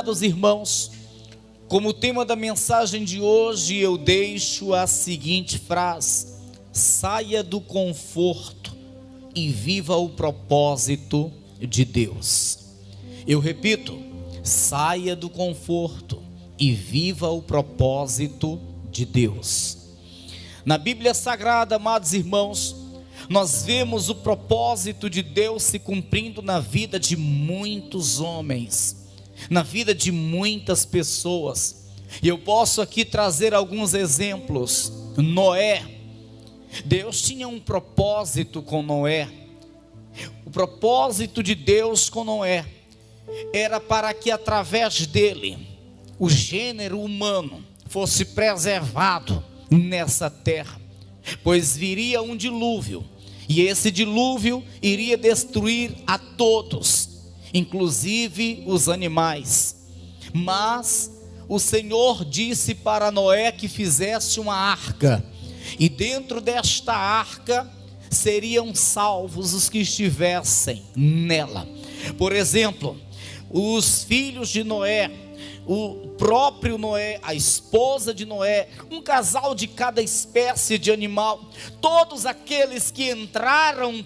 Amados irmãos, como tema da mensagem de hoje, eu deixo a seguinte frase: saia do conforto e viva o propósito de Deus. Eu repito, saia do conforto e viva o propósito de Deus. Na Bíblia Sagrada, amados irmãos, nós vemos o propósito de Deus se cumprindo na vida de muitos homens, na vida de muitas pessoas. E eu posso aqui trazer alguns exemplos. Noé, Deus tinha um propósito com Noé. O propósito de Deus com Noé era para que através dele o gênero humano fosse preservado nessa terra, pois viria um dilúvio, e esse dilúvio iria destruir a todos, inclusive os animais. Mas o Senhor disse para Noé que fizesse uma arca, e dentro desta arca seriam salvos os que estivessem nela. Por exemplo, os filhos de Noé, o próprio Noé, a esposa de Noé, um casal de cada espécie de animal, todos aqueles que entraram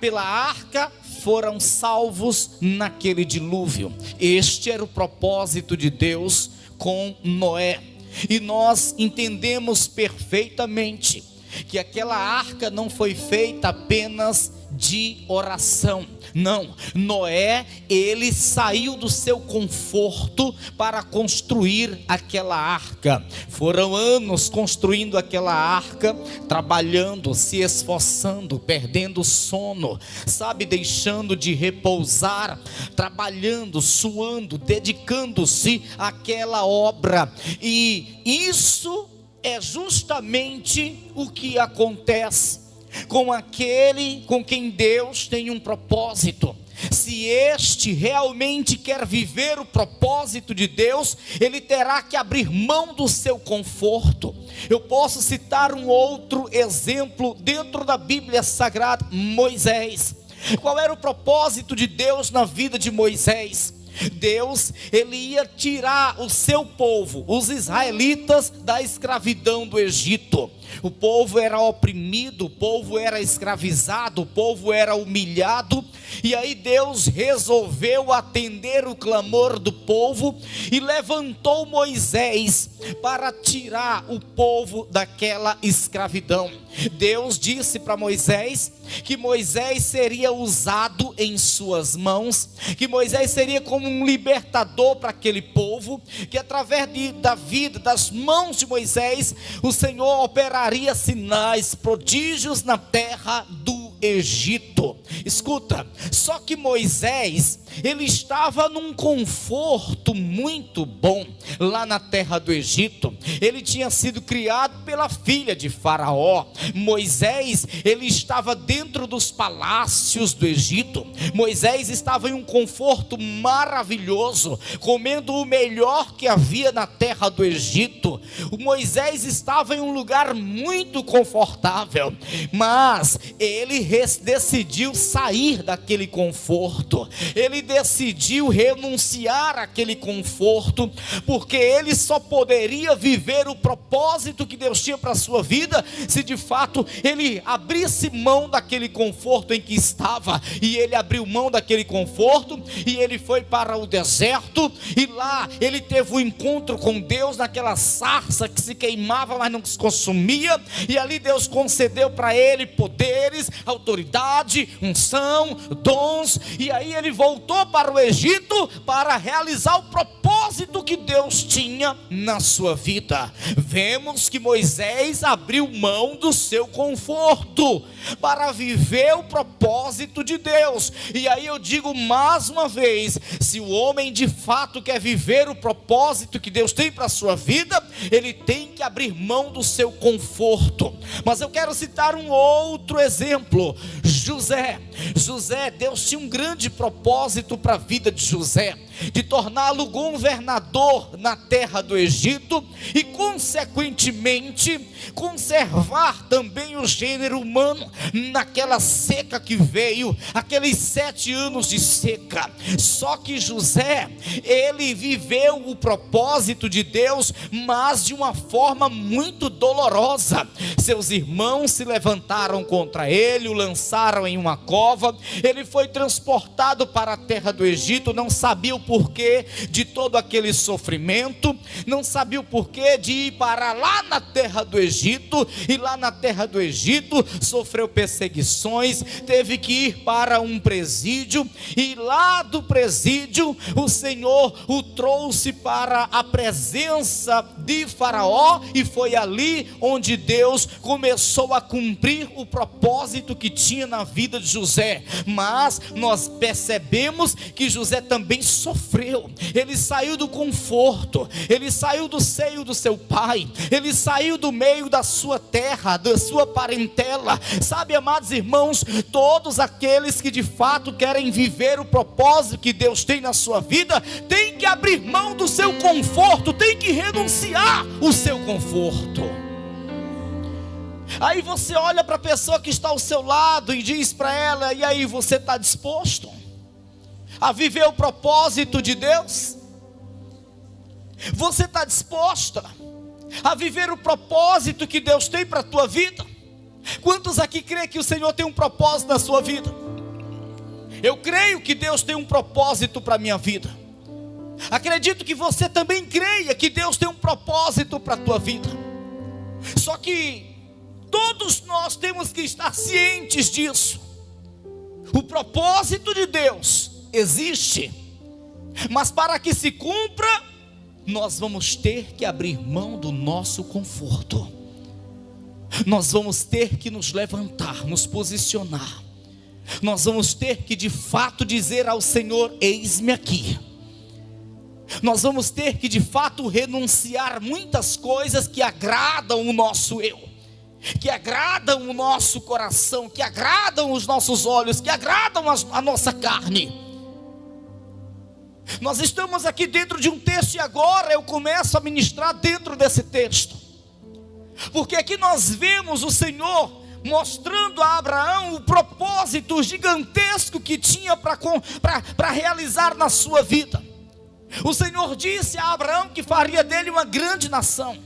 pela arca foram salvos naquele dilúvio. Este era o propósito de Deus com Noé, e nós entendemos perfeitamente que aquela arca não foi feita apenas de oração. Não, Noé, ele saiu do seu conforto para construir aquela arca. Foram anos construindo aquela arca, trabalhando, se esforçando, perdendo sono, sabe, deixando de repousar, trabalhando, suando, dedicando-se àquela obra. E isso é justamente o que acontece com aquele com quem Deus tem um propósito. Se este realmente quer viver o propósito de Deus, ele terá que abrir mão do seu conforto. Eu posso citar um outro exemplo dentro da Bíblia Sagrada: Moisés. Qual era o propósito de Deus na vida de Moisés? Deus, ele ia tirar o seu povo, os israelitas, da escravidão do Egito. O povo era oprimido, o povo era escravizado, o povo era humilhado. E aí Deus resolveu atender o clamor do povo e levantou Moisés para tirar o povo daquela escravidão. Deus disse para Moisés que Moisés seria usado em suas mãos, que Moisés seria como um libertador para aquele povo, que através da vida, das mãos de Moisés, o Senhor operaria sinais, prodígios na terra do Egito. Escuta, só que Moisés, ele estava num conforto muito bom lá na terra do Egito. Ele tinha sido criado pela filha de Faraó. Moisés, ele estava dentro dos palácios do Egito. Moisés estava em um conforto maravilhoso, comendo o melhor que havia na terra do Egito. O Moisés estava em um lugar muito confortável, mas ele decidiu sair daquele conforto. Ele decidiu renunciar àquele conforto, porque ele só poderia viver o propósito que Deus tinha para a sua vida se de fato ele abrisse mão daquele conforto em que estava. E ele abriu mão daquele conforto e ele foi para o deserto, e lá ele teve um encontro com Deus naquela sarça que se queimava, mas não se consumia. E ali Deus concedeu para ele poderes, autoridade, unção, dons. E aí ele voltou para o Egito para realizar o propósito que Deus tinha na sua vida. Vemos que Moisés abriu mão do seu conforto para viver o propósito de Deus. E aí eu digo mais uma vez, se o homem de fato quer viver o propósito que Deus tem para a sua vida, ele tem que abrir mão do seu conforto. Mas eu quero citar um outro exemplo: José, Deus tinha um grande propósito para a vida de José. de torná-lo governador na terra do Egito e, consequentemente, conservar também o gênero humano naquela seca que veio, aqueles 7 anos de seca. Só que José, ele viveu o propósito de Deus, mas de uma forma muito dolorosa. Seus irmãos se levantaram contra ele, o lançaram em uma cova, ele foi transportado para a terra do Egito, não sabia o porquê de todo aquele sofrimento, não sabia o porquê de ir para lá na terra do Egito, e lá na terra do Egito sofreu perseguições, teve que ir para um presídio, e lá do presídio o Senhor o trouxe para a presença de Faraó, e foi ali onde Deus começou a cumprir o propósito que tinha na vida de José. Mas nós percebemos que José também sofreu, ele saiu do conforto, ele saiu do seio do seu pai, ele saiu do meio da sua terra, da sua parentela. Sabe, amados irmãos, todos aqueles que de fato querem viver o propósito que Deus tem na sua vida, tem que abrir mão do seu conforto, tem que renunciar o seu conforto. Aí você olha para a pessoa que está ao seu lado e diz para ela: e aí, você está disposto a viver o propósito de Deus? Você está disposta a viver o propósito que Deus tem para a tua vida? Quantos aqui creem que o Senhor tem um propósito na sua vida? Eu creio que Deus tem um propósito para a minha vida. Acredito que você também creia que Deus tem um propósito para a tua vida. Só que todos nós temos que estar cientes disso. O propósito de Deus existe, mas para que se cumpra, nós vamos ter que abrir mão do nosso conforto. Nós vamos ter que nos levantar, nos posicionar. Nós vamos ter que de fato dizer ao Senhor: eis-me aqui. Nós vamos ter que de fato renunciar muitas coisas que agradam o nosso eu, que agradam o nosso coração, que agradam os nossos olhos, que agradam a nossa carne. Nós estamos aqui dentro de um texto, e agora eu começo a ministrar dentro desse texto, porque aqui nós vemos o Senhor mostrando a Abraão o propósito gigantesco que tinha para realizar na sua vida. O Senhor disse a Abraão que faria dele uma grande nação.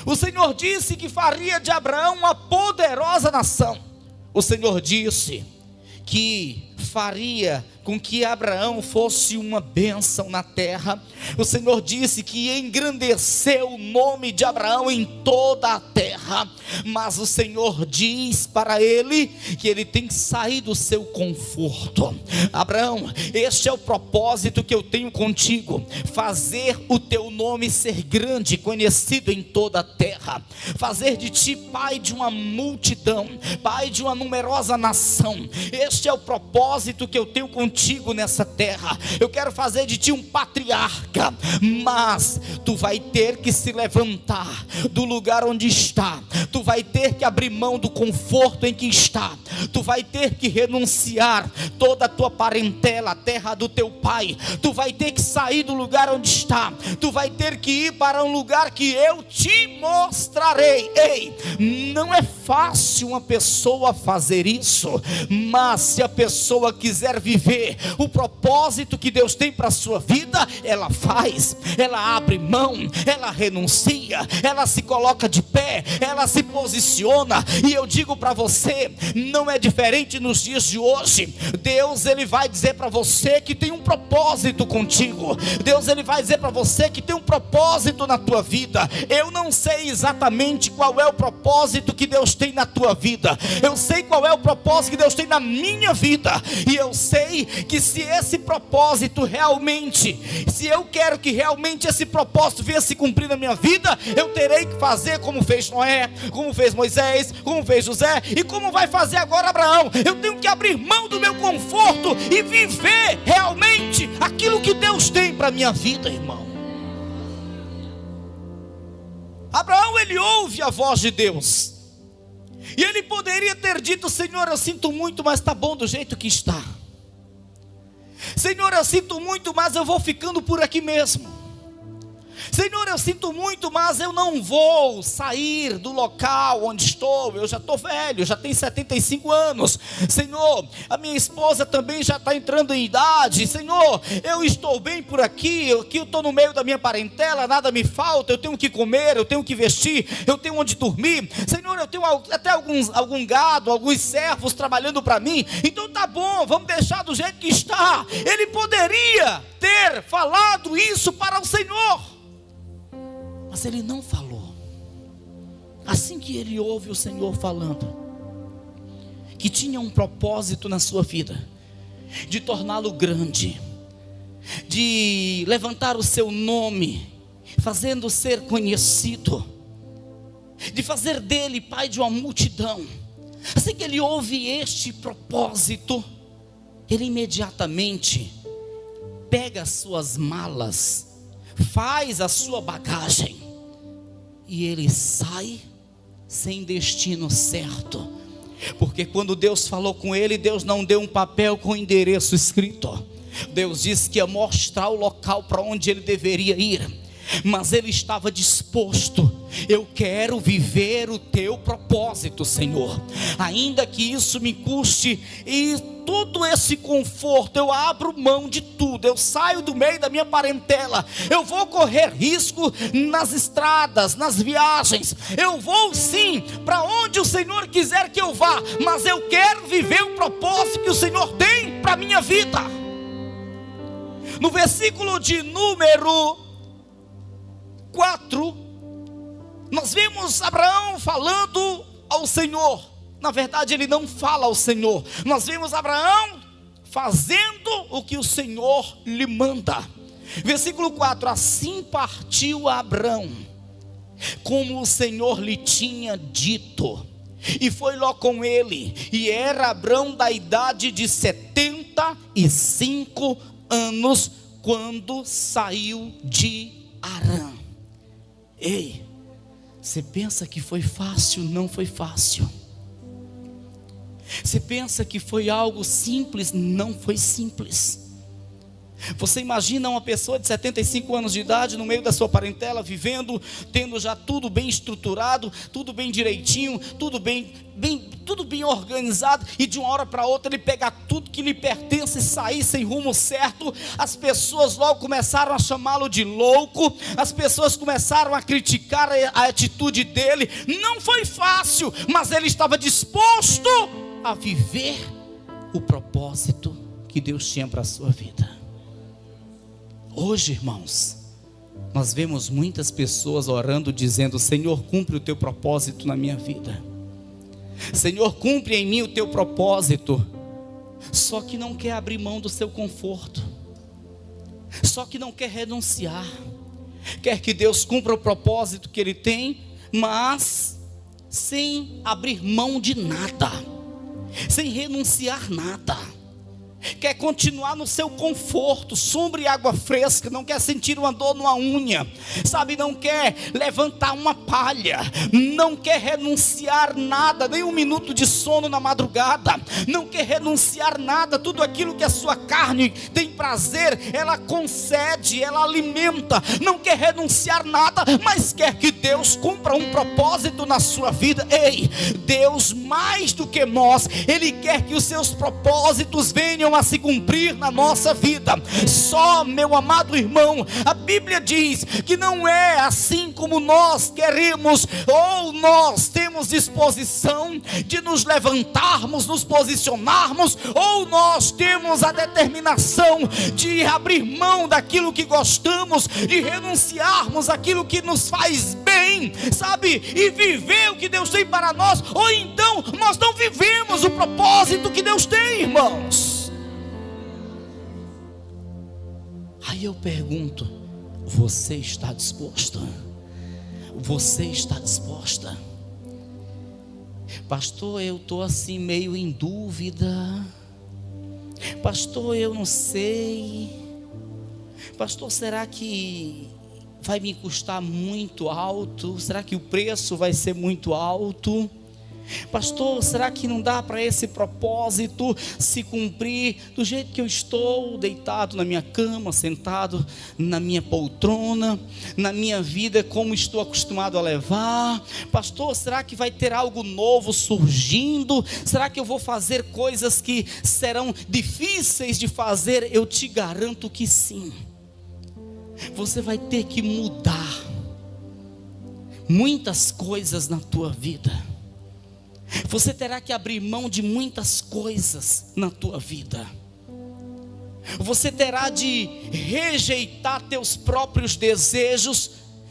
O Senhor disse que faria de Abraão uma poderosa nação. O Senhor disse que faria com que Abraão fosse uma bênção na terra. O Senhor disse que ia engrandecer o nome de Abraão em toda a terra. Mas o Senhor diz para ele que ele tem que sair do seu conforto. Abraão, este é o propósito que eu tenho contigo: fazer o teu nome ser grande, conhecido em toda a terra, fazer de ti pai de uma multidão, pai de uma numerosa nação. Este é o propósito que eu tenho contigo nessa terra. Eu quero fazer de ti um patriarca, mas tu vai ter que se levantar do lugar onde está, tu vai ter que abrir mão do conforto em que está, tu vai ter que renunciar toda a tua parentela, a terra do teu pai, tu vai ter que sair do lugar onde está, tu vai ter que ir para um lugar que eu te mostrarei. Ei, não é fácil uma pessoa fazer isso, mas se a pessoa quiser viver o propósito que Deus tem para a sua vida, ela faz, ela abre mão, ela renuncia, ela se coloca de pé, ela se posiciona. E eu digo para você, não é diferente nos dias de hoje. Deus, ele vai dizer para você que tem um propósito contigo. Deus, ele vai dizer para você que tem um propósito na tua vida. Eu não sei exatamente qual é o propósito que Deus tem na tua vida, eu sei qual é o propósito que Deus tem na minha vida, e eu sei que se esse propósito realmente, se eu quero que realmente esse propósito venha se cumprir na minha vida, eu terei que fazer como fez Noé, como fez Moisés, como fez José, e como vai fazer agora Abraão. Eu tenho que abrir mão do meu conforto e viver realmente aquilo que Deus tem para a minha vida, irmão. Abraão, ele ouve a voz de Deus, e ele poderia ter dito: Senhor, eu sinto muito, mas está bom do jeito que está. Senhor, eu sinto muito, mas eu vou ficando por aqui mesmo. Senhor, eu sinto muito, mas eu não vou sair do local onde estou. Eu já estou velho, já tenho 75 anos. Senhor, a minha esposa também já está entrando em idade. Senhor, eu estou bem por aqui. Aqui eu estou no meio da minha parentela, nada me falta. Eu tenho que comer, eu tenho que vestir, eu tenho onde dormir. Senhor, eu tenho até algum gado, alguns servos trabalhando para mim. Então tá bom, vamos deixar do jeito que está. Ele poderia ter falado isso para o Senhor, mas ele não falou. Assim que ele ouve o Senhor falando que tinha um propósito na sua vida, de torná-lo grande, de levantar o seu nome, fazendo ser conhecido, de fazer dele pai de uma multidão. Assim que ele ouve este propósito, ele imediatamente pega as suas malas, faz a sua bagagem, e ele sai sem destino certo. Porque quando Deus falou com ele, Deus não deu um papel com endereço escrito. Deus disse que ia mostrar o local para onde ele deveria ir, mas ele estava disposto. Eu quero viver o teu propósito, Senhor, ainda que isso me custe e todo esse conforto. Eu abro mão de tudo, eu saio do meio da minha parentela, eu vou correr risco nas estradas, nas viagens, eu vou sim para onde o Senhor quiser que eu vá, mas eu quero viver o propósito que o Senhor tem para a minha vida. No versículo de número 4, nós vemos Abraão falando ao Senhor. Na verdade ele não fala ao Senhor, nós vemos Abraão fazendo o que o Senhor lhe manda. Versículo 4: assim partiu Abraão, como o Senhor lhe tinha dito, e foi Ló com ele, e era Abraão da idade de 75 anos, quando saiu de Harã. Ei, você pensa que foi fácil? Não foi fácil. Você pensa que foi algo simples? Não foi simples. Você imagina uma pessoa de 75 anos de idade no meio da sua parentela, vivendo, tendo já tudo bem estruturado, tudo bem direitinho, tudo bem organizado, e de uma hora para outra ele pegar tudo que lhe pertence e sair sem rumo certo. As pessoas logo começaram a chamá-lo de louco, as pessoas começaram a criticar a atitude dele. Não foi fácil, mas ele estava disposto a viver o propósito que Deus tinha para a sua vida. Hoje, irmãos, nós vemos muitas pessoas orando, dizendo: Senhor, cumpre o teu propósito na minha vida, Senhor, cumpre em mim o teu propósito. Só que não quer abrir mão do seu conforto, só que não quer renunciar, quer que Deus cumpra o propósito que Ele tem, mas sem abrir mão de nada, sem renunciar nada. Quer continuar no seu conforto, sombra e água fresca, não quer sentir uma dor numa unha, sabe, não quer levantar uma palha, não quer renunciar nada, nem um minuto de sono na madrugada, não quer renunciar nada. Tudo aquilo que a sua carne tem prazer, ela concede, ela alimenta. Não quer renunciar nada, mas quer que Deus cumpra um propósito na sua vida. Ei, Deus, mais do que nós, Ele quer que os seus propósitos venham a se cumprir na nossa vida. Só, meu amado irmão, a Bíblia diz que não é assim como nós queremos, ou nós temos disposição de nos levantarmos, nos posicionarmos, ou nós temos a determinação de abrir mão daquilo que gostamos, de renunciarmos aquilo que nos faz bem, sabe, e viver o que Deus tem para nós. Ou então nós não vivemos o propósito que Deus tem, irmãos. Aí eu pergunto: você está disposto? Você está disposta? Pastor, eu estou assim meio em dúvida. Pastor, eu não sei. Pastor, será que vai me custar muito alto? Será que o preço vai ser muito alto? Pastor, será que não dá para esse propósito se cumprir do jeito que eu estou, deitado na minha cama, sentado na minha poltrona, na minha vida como estou acostumado a levar? Pastor, será que vai ter algo novo surgindo? Será que eu vou fazer coisas que serão difíceis de fazer? Eu te garanto que sim. Você vai ter que mudar muitas coisas na tua vida. Você terá que abrir mão de muitas coisas na tua vida. Você terá de rejeitar teus próprios desejos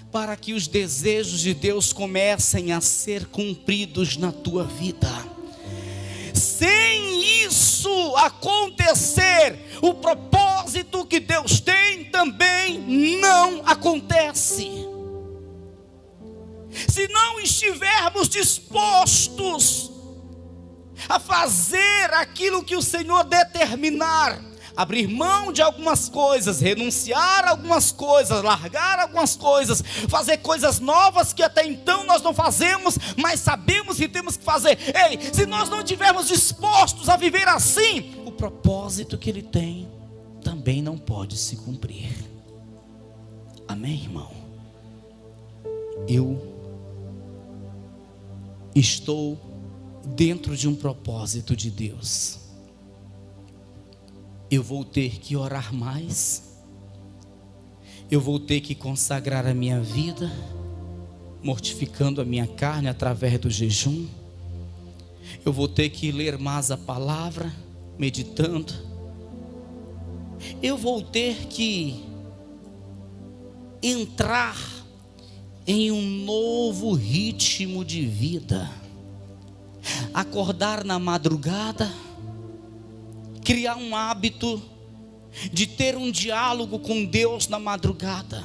para que os desejos de Deus comecem a ser cumpridos na tua vida. Sem isso acontecer, o propósito que Deus tem também não acontece. Se não estivermos dispostos a fazer aquilo que o Senhor determinar, abrir mão de algumas coisas, renunciar a algumas coisas, largar algumas coisas, fazer coisas novas que até então nós não fazemos, mas sabemos que temos que fazer. Ei, se nós não estivermos dispostos a viver assim, o propósito que Ele tem também não pode se cumprir. Amém, irmão? Eu estou dentro de um propósito de Deus. Eu vou ter que orar mais. Eu vou ter que consagrar a minha vida, mortificando a minha carne através do jejum. Eu vou ter que ler mais a palavra, meditando. Eu vou ter que entrar em um novo ritmo de vida, acordar na madrugada, criar um hábito de ter um diálogo com Deus na madrugada.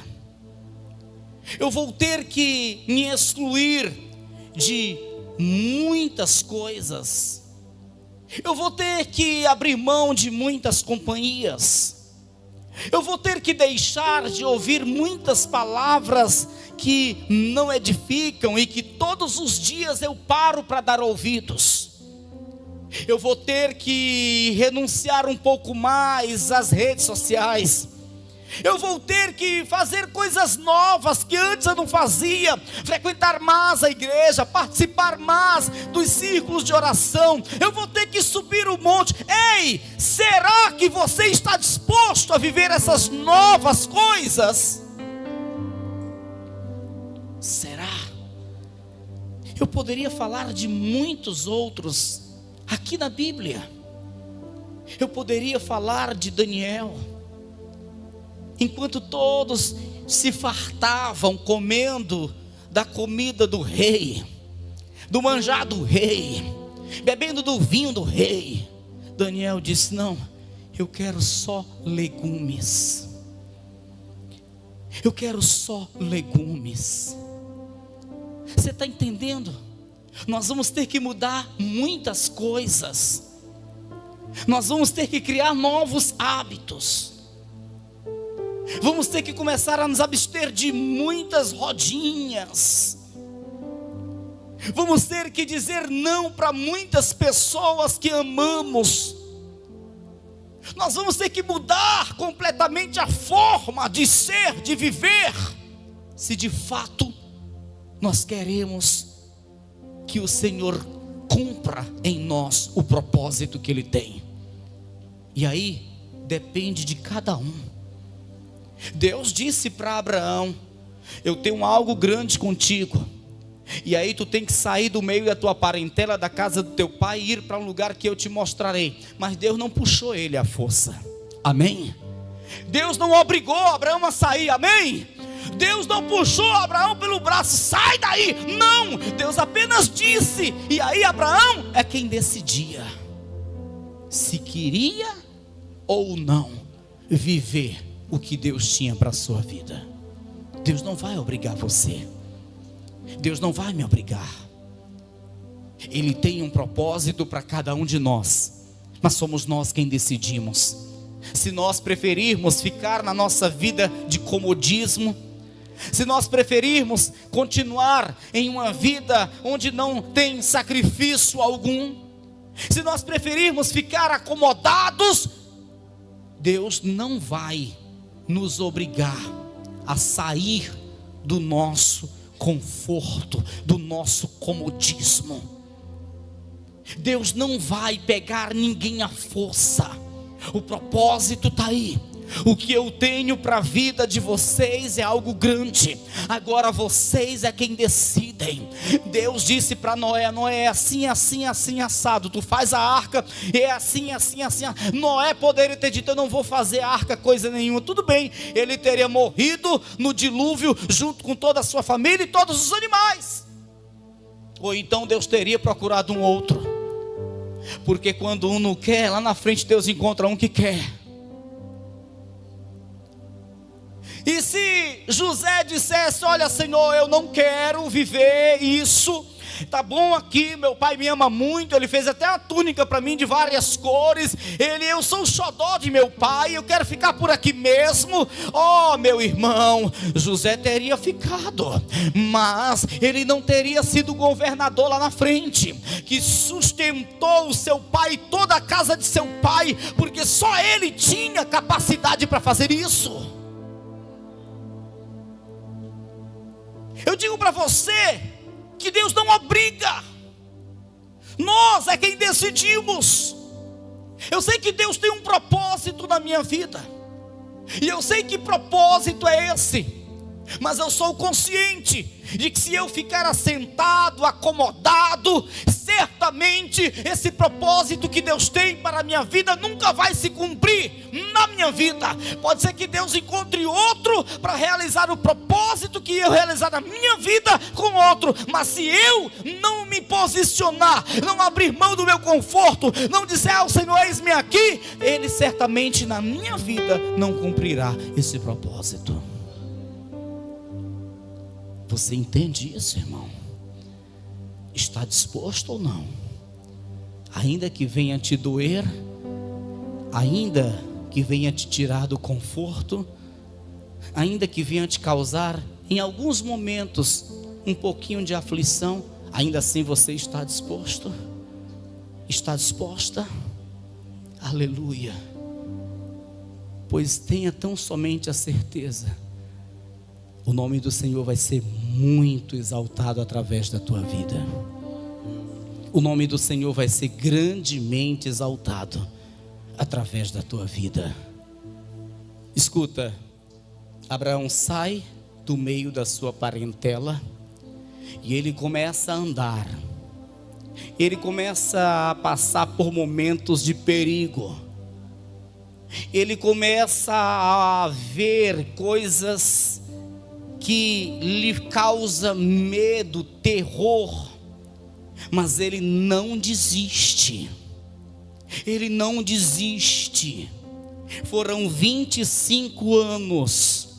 Eu vou ter que me excluir de muitas coisas. Eu vou ter que abrir mão de muitas companhias. Eu vou ter que deixar de ouvir muitas palavras que não edificam e que todos os dias eu paro para dar ouvidos. Eu vou ter que renunciar um pouco mais às redes sociais. Eu vou ter que fazer coisas novas que antes eu não fazia, frequentar mais a igreja, participar mais dos círculos de oração. Eu vou ter que subir o monte. Ei, será que você está disposto a viver essas novas coisas? Será? Eu poderia falar de muitos outros aqui na Bíblia. Eu poderia falar de Daniel. Enquanto todos se fartavam comendo da comida do rei, do manjar do rei, bebendo do vinho do rei, Daniel disse: não, eu quero só legumes. Eu quero só legumes. Você está entendendo? Nós vamos ter que mudar muitas coisas. Nós vamos ter que criar novos hábitos. Vamos ter que começar a nos abster de muitas rodinhas. Vamos ter que dizer não para muitas pessoas que amamos. Nós vamos ter que mudar completamente a forma de ser, de viver, se de fato nós queremos que o Senhor cumpra em nós o propósito que Ele tem. E aí depende de cada um. Deus disse para Abraão: eu tenho algo grande contigo, e aí tu tem que sair do meio da tua parentela, da casa do teu pai, e ir para um lugar que eu te mostrarei. Mas Deus não puxou ele à força. Amém? Deus não obrigou Abraão a sair. Amém? Deus não puxou Abraão pelo braço: sai daí. Não, Deus apenas disse, e aí Abraão é quem decidia se queria ou não viver o que Deus tinha para a sua vida. Deus não vai obrigar você. Deus não vai me obrigar. Ele tem um propósito para cada um de nós, mas somos nós quem decidimos. Se nós preferirmos ficar na nossa vida de comodismo, se nós preferirmos continuar em uma vida onde não tem sacrifício algum, se nós preferirmos ficar acomodados, Deus não vai nos obrigar a sair do nosso conforto, do nosso comodismo. Deus não vai pegar ninguém à força. O propósito está aí. O que eu tenho para a vida de vocês é algo grande. Agora vocês é quem decidem. Deus disse para Noé: Noé, é assim, assim, assim, assado. Tu faz a arca, é assim, assim, assim. Noé poderia ter dito: eu não vou fazer arca, coisa nenhuma. Tudo bem, ele teria morrido no dilúvio junto com toda a sua família e todos os animais. Ou então Deus teria procurado um outro. Porque quando um não quer, lá na frente Deus encontra um que quer. E se José dissesse: olha, Senhor, eu não quero viver isso, tá bom aqui, meu pai me ama muito, ele fez até uma túnica para mim de várias cores, eu sou o xodó de meu pai, eu quero ficar por aqui mesmo. Oh, meu irmão, José teria ficado, mas ele não teria sido governador lá na frente, que sustentou o seu pai, toda a casa de seu pai, porque só ele tinha capacidade para fazer isso. Eu digo para você que Deus não obriga, nós é quem decidimos. Eu sei que Deus tem um propósito na minha vida, e eu sei que propósito é esse, mas eu sou consciente de que se eu ficar assentado, acomodado, certamente esse propósito que Deus tem para a minha vida nunca vai se cumprir na minha vida. Pode ser que Deus encontre outro para realizar o propósito que eu realizar na minha vida com outro, mas se eu não me posicionar, não abrir mão do meu conforto, não dizer ao Senhor: eis-me aqui, Ele certamente na minha vida não cumprirá esse propósito. Você entende isso, irmão? Está disposto ou não? Ainda que venha te doer, ainda que venha te tirar do conforto, ainda que venha te causar em alguns momentos um pouquinho de aflição, ainda assim você está disposto? Está disposta? Aleluia! Pois tenha tão somente a certeza: o nome do Senhor vai ser muito exaltado através da tua vida. O nome do Senhor vai ser grandemente exaltado através da tua vida. Escuta, Abraão sai do meio da sua parentela e ele começa a andar. Ele começa a passar por momentos de perigo. Ele começa a ver coisas que lhe causa medo, terror, mas ele não desiste. Ele não desiste. Foram 25 anos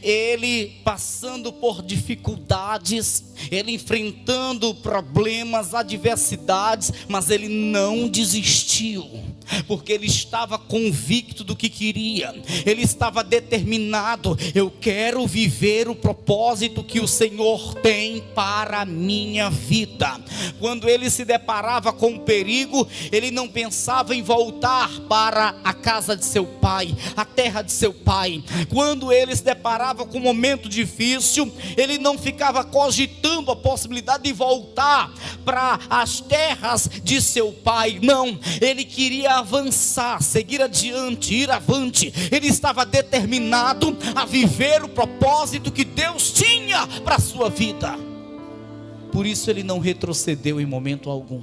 ele passando por dificuldades, ele enfrentando problemas, adversidades, mas ele não desistiu, porque ele estava convicto do que queria, ele estava determinado: eu quero viver o propósito que o Senhor tem para a minha vida. Quando ele se deparava com o perigo, ele não pensava em voltar para a casa de seu pai, a terra de seu pai. Quando ele se deparava com um momento difícil, ele não ficava cogitando a possibilidade de voltar para as terras de seu pai. Não, ele queria avançar, seguir adiante, ir avante. Ele estava determinado a viver o propósito que Deus tinha para a sua vida. Por isso ele não retrocedeu em momento algum.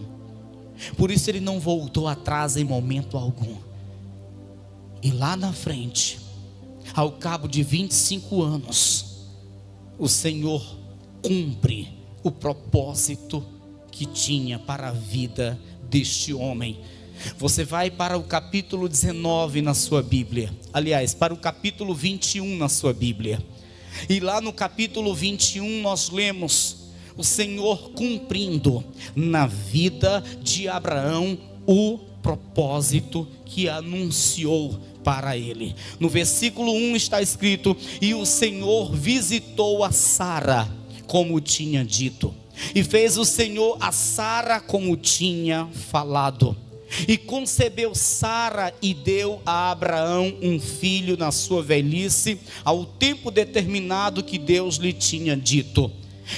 Por isso ele não voltou atrás em momento algum. E lá na frente, ao cabo de 25 anos, o Senhor cumpre o propósito que tinha para a vida deste homem. Você vai para o capítulo 19 na sua Bíblia, aliás, para o capítulo 21 na sua Bíblia, e lá no capítulo 21 nós lemos o Senhor cumprindo na vida de Abraão o propósito que anunciou para ele. No versículo 1 está escrito: e o Senhor visitou a Sara como tinha dito, e fez o Senhor a Sara como tinha falado. E concebeu Sara e deu a Abraão um filho na sua velhice, ao tempo determinado que Deus lhe tinha dito.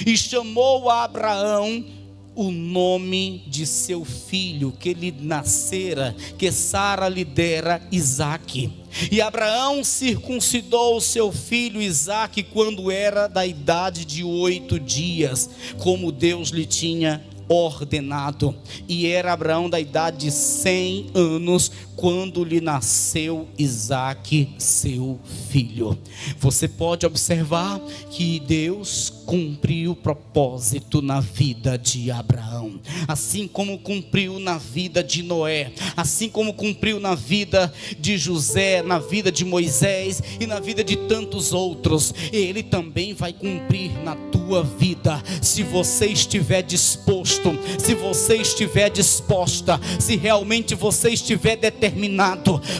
E chamou a Abraão o nome de seu filho que lhe nascera, que Sara lhe dera, Isaque. E Abraão circuncidou o seu filho Isaque quando era da idade de 8 dias, como Deus lhe tinha ordenado. E era Abraão da idade de 100 anos quando lhe nasceu Isaque, seu filho. Você pode observar que Deus cumpriu o propósito na vida de Abraão, assim como cumpriu na vida de Noé, assim como cumpriu na vida de José, na vida de Moisés e na vida de tantos outros. Ele também vai cumprir na tua vida, se você estiver disposto, se você estiver disposta, se realmente você estiver determinado.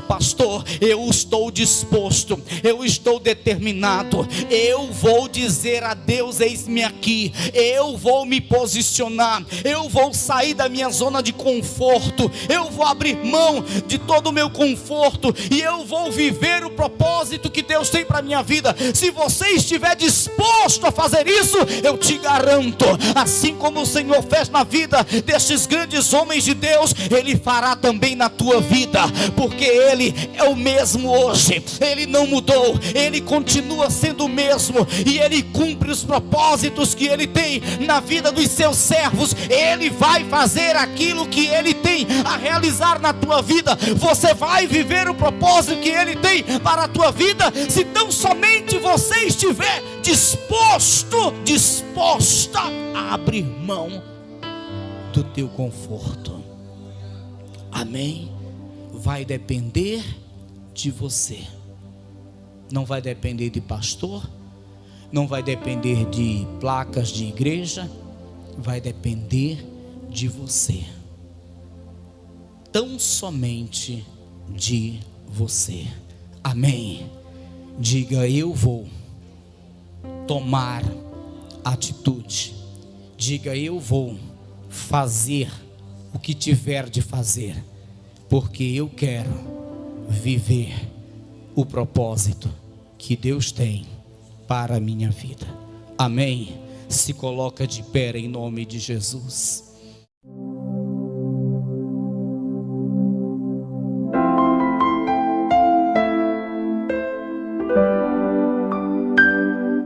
Pastor, eu estou disposto, eu estou determinado, eu vou dizer a Deus: eis-me aqui, eu vou me posicionar, eu vou sair da minha zona de conforto, eu vou abrir mão de todo o meu conforto e eu vou viver o propósito que Deus tem para a minha vida. Se você estiver disposto a fazer isso, eu te garanto, assim como o Senhor fez na vida destes grandes homens de Deus, Ele fará também na tua vida, porque Ele é o mesmo hoje, Ele não mudou, Ele continua sendo o mesmo, e Ele cumpre os propósitos que Ele tem na vida dos seus servos. Ele vai fazer aquilo que Ele tem a realizar na tua vida. Você vai viver o propósito que Ele tem para a tua vida, se tão somente você estiver disposta a abrir mão do teu conforto. Amém? Vai depender de você, não vai depender de pastor, não vai depender de placas de igreja, vai depender de você, tão somente de você. Amém? Diga: eu vou tomar atitude. Diga: eu vou fazer o que tiver de fazer, porque eu quero viver o propósito que Deus tem para a minha vida. Amém? Se coloca de pé em nome de Jesus.